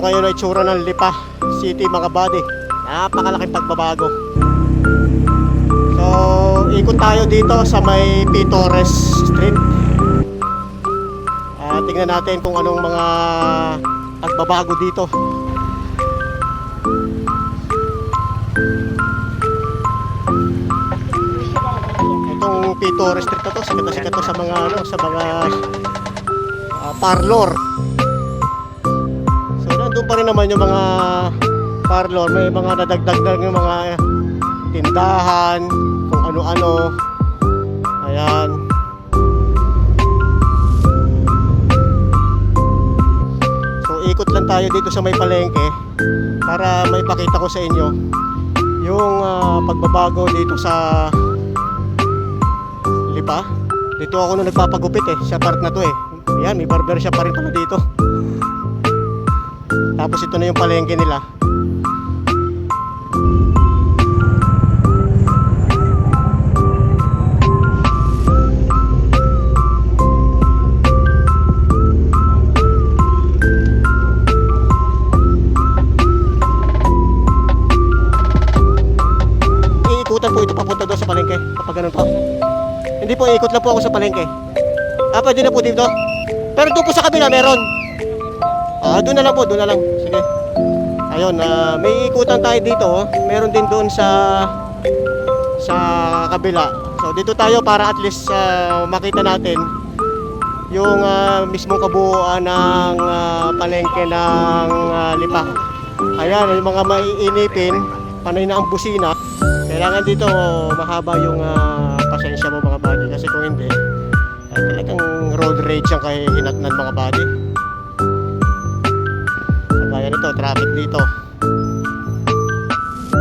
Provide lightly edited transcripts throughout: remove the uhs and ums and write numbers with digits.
ngayon ang itsura ng Lipa City mga buddy. Napakalaking pagbabago. So ikot tayo dito sa may P. Torres Street. Tingnan natin kung anong mga pagbabago dito. Itong P. Torres Street na to, sikat to sa mga sa mga parlor. So nandun pa rin naman yung mga parlor, may mga nadagdag na yung mga tindahan, kung ano-ano. Ayan. So ikot lang tayo dito sa may palengke para maipakita ko sa inyo yung pagbabago dito sa Lipa. Dito ako nung nagpapagupit sa part na to Ayan, may barber shop pa rin pala dito. Tapos ito na yung palengke nila. Iikutan po ito papunta doon sa palengke kapag ganun po. Hindi po, ikot lang po ako sa palengke. Pwede na po dito. Pero doon po sa kabila meron. Doon na lang po, doon na lang. Sige. Ayun, may ikutan tayo dito. Meron din doon sa kabila. So dito tayo para at least makita natin yung mismong kabuuan ng palengke ng Lipa. Ayan, yung mga maiinipin, panay na ang busina. Kailangan dito mahaba yung pasensya mo mga buddy. Kasi kung hindi, talagang road rage ang kahinatnan mga buddy. Kaya nito, traffic dito.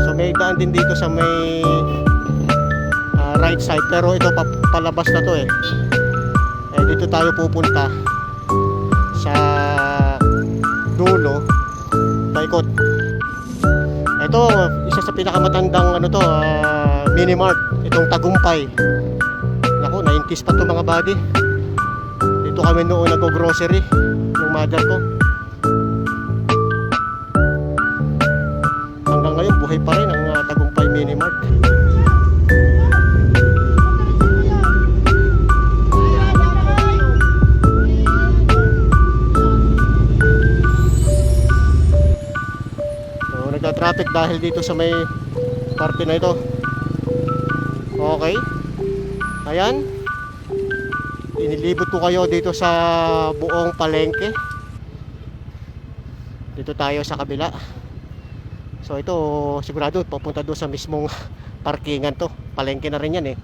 So may daan din dito sa may right side. Pero ito palabas na to dito tayo pupunta sa dulo. Paikot. Ito, isa sa pinakamatandang mini mart. Itong Tagumpay. Naku, 90s pa to mga buddy. Dito kami noon nag-grocery yung mother ko. Hanggang ngayon buhay pa rin ang Tagumpay Mini Mart. So nagka-traffic dahil dito sa may parte na ito. Okay. Ayan. Inilibot ko kayo dito sa buong palengke. Dito tayo sa kabila. So ito sigurado papunta doon sa mismong parkingan to. Palengke na rin yan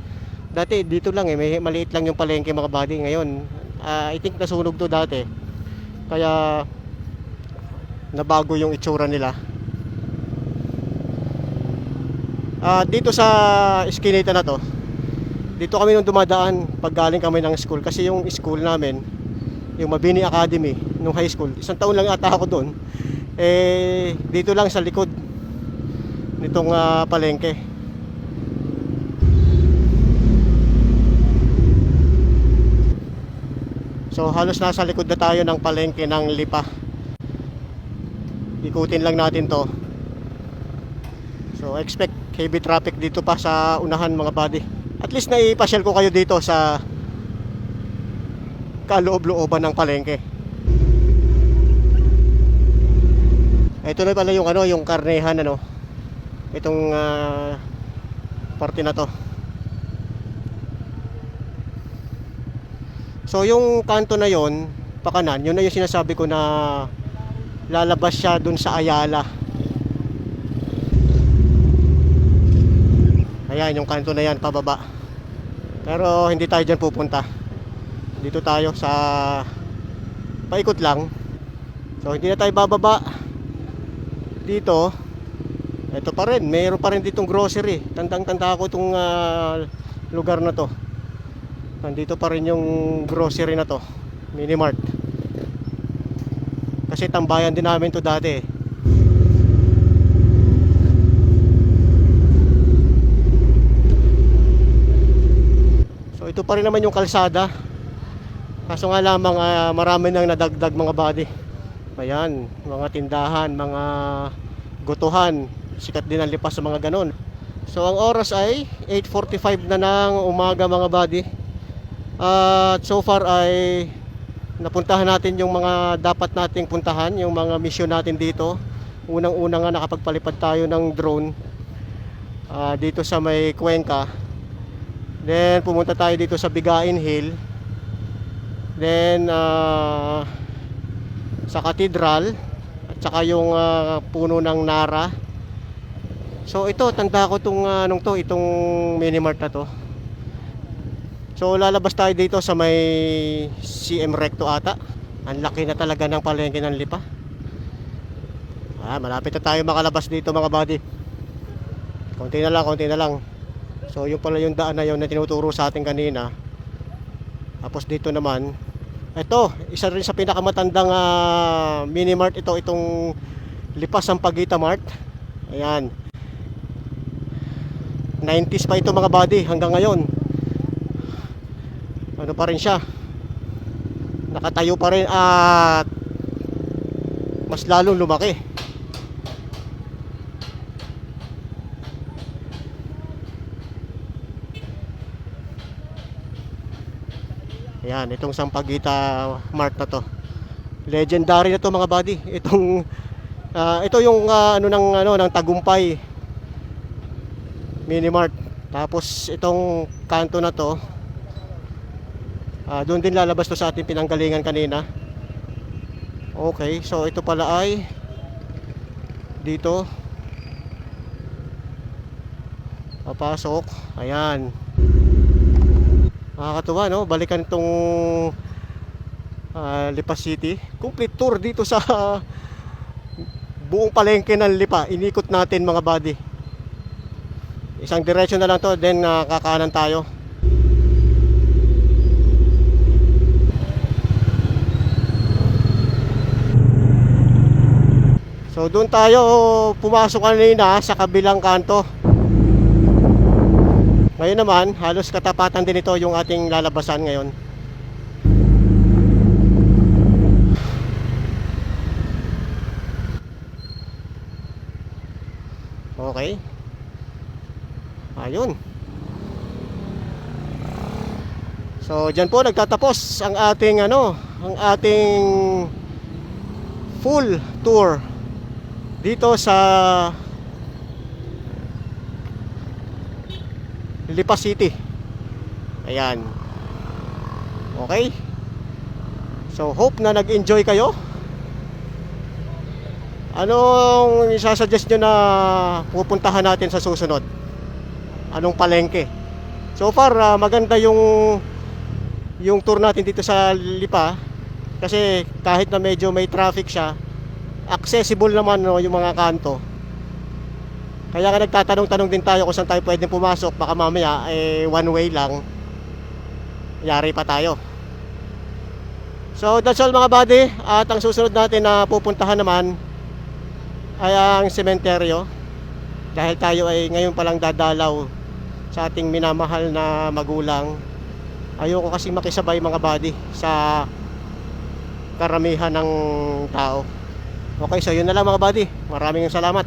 Dati dito lang may maliit lang yung palengke mga buddy. Ngayon I think nasunog to dati. Kaya nabago yung itsura nila. Dito sa iskinita na to, dito kami nung dumadaan pag galing kami ng school. Kasi yung school namin, yung Mabini Academy nung high school, isang taon lang ata ako doon. Dito lang sa likod nitong palengke. So halos nasa likod na tayo ng palengke ng Lipa. Ikutin lang natin to. So expect heavy traffic dito pa sa unahan mga buddy. At least naipasyal ko kayo dito sa kaloob-looban ng palengke. Ito na pala yung yung karnehan itong parte na to. So yung kanto na yon, pakanan, yun na yung sinasabi ko na lalabas siya dun sa Ayala. Ayan yung kanto na yan pababa. Pero hindi tayo dyan pupunta. Dito tayo sa paikot lang. So hindi na tayo bababa dito. Ito pa rin, mayroon pa rin ditong grocery. Tandang-tanda ako itong lugar na to. Nandito pa rin yung grocery na to, Mini Mart. Kasi tambayan din namin to dati. So ito pa rin naman yung kalsada. Kaso nga lamang marami nang nadagdag mga buddy. Ayan, mga tindahan, mga gutuhan. Sikat din ang Lipa sa mga ganon. So ang oras ay 8:45 na ng umaga mga buddy. At so far ay napuntahan natin yung mga dapat nating puntahan, yung mga mission natin dito. Unang-una nga nakapagpalipad tayo ng drone dito sa may Cuenca. Then pumunta tayo dito sa Bigain Hill. Then sa Cathedral at saka yung puno ng Nara. So ito, tanda ko itong Minimart na to. So lalabas tayo dito sa may CM Recto ata. Ang laki na talaga ng palengke ng Lipa. Malapit na tayo makalabas dito mga buddy. Konti na lang. So yung pala yung daan na yun na tinuturo sa atin kanina. Tapos dito naman, ito, isa rin sa pinakamatandang Minimart itong Lipa Sampaguita Mart. Ayan. 90s pa ito mga buddy hanggang ngayon. Ano pa rin siya, nakatayo pa rin at mas lalong lumaki. Ayan, itong Sampaguita Mart na to, legendary na to mga buddy. Ito yung ng Tagumpay Minimart. Tapos itong kanto na to, doon din lalabas to sa ating pinanggalingan kanina. Okay, so ito pala ay dito papasok. Ayan, nakakatuwa no, balikan itong Lipa City. Complete tour dito sa buong palengke ng Lipa. Inikot natin mga buddy. Isang direksyon na lang to, then kakanan tayo. So doon tayo pumasok kanina sa kabilang kanto. Ngayon naman, halos katapatan din ito yung ating lalabasan ngayon. Okay. Ayun. So diyan po nagtatapos ang ating full tour dito sa Lipa City. Ayan. Okay. So hope na nag-enjoy kayo. Anong isasuggest nyo na pupuntahan natin sa susunod? Anong palengke? So far maganda yung tour natin dito sa Lipa. Kasi kahit na medyo may traffic siya, accessible naman yung mga kanto. Kaya nga nagtatanong-tanong din tayo kung saan tayo pwedeng pumasok. Baka mamaya one way lang, yari pa tayo. So that's all mga buddy. At ang susunod natin na pupuntahan naman ay ang sementeryo. Dahil tayo ay ngayon palang dadalaw sa ating minamahal na magulang. Ayoko kasi makisabay mga buddy sa karamihan ng tao. Okay, so yun na lang mga buddy. Maraming salamat.